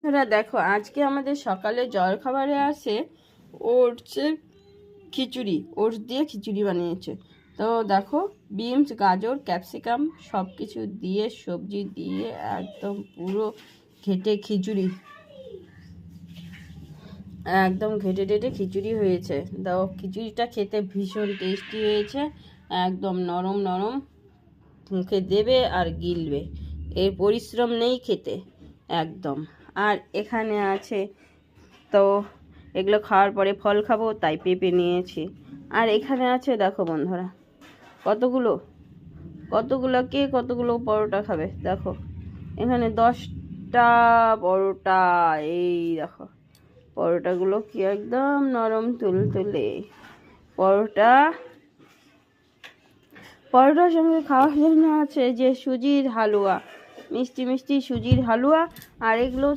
এরা দেখো, আজকে আমাদের সকালে জলখাবারে আছে ওটসের খিচুড়ি, ওটস দিয়ে খিচুড়ি বানিয়েছে। তো দেখো, বিনস, গাজর, ক্যাপসিকাম সব কিছু দিয়ে, সবজি দিয়ে একদম পুরো ঘেটে খিচুড়ি, একদম ঘেটে টেটে খিচুড়ি হয়েছে। দাও, খিচুড়িটা খেতে ভীষণ টেস্টি হয়েছে, একদম নরম নরম, মুখে দেবে আর গিলবে, এর পরিশ্রম নেই খেতে একদম। আর এখানে আছে, তো এগুলো খাওয়ার পরে ফল খাবো তাই পেঁপে নিয়েছি। আর এখানে আছে দেখো বন্ধুরা, কতগুলো কতগুলো কে কতগুলো পরোটা খাবে দেখো, এখানে 10টা পরোটা। এই দেখো পরোটাগুলো কি একদম নরম তুলতুলে পরোটা। পরোটার সঙ্গে খাওয়ার জন্য আছে যে সুজির হালুয়া, মিষ্টি মিষ্টি সুজির হালুয়া। আর এগুলো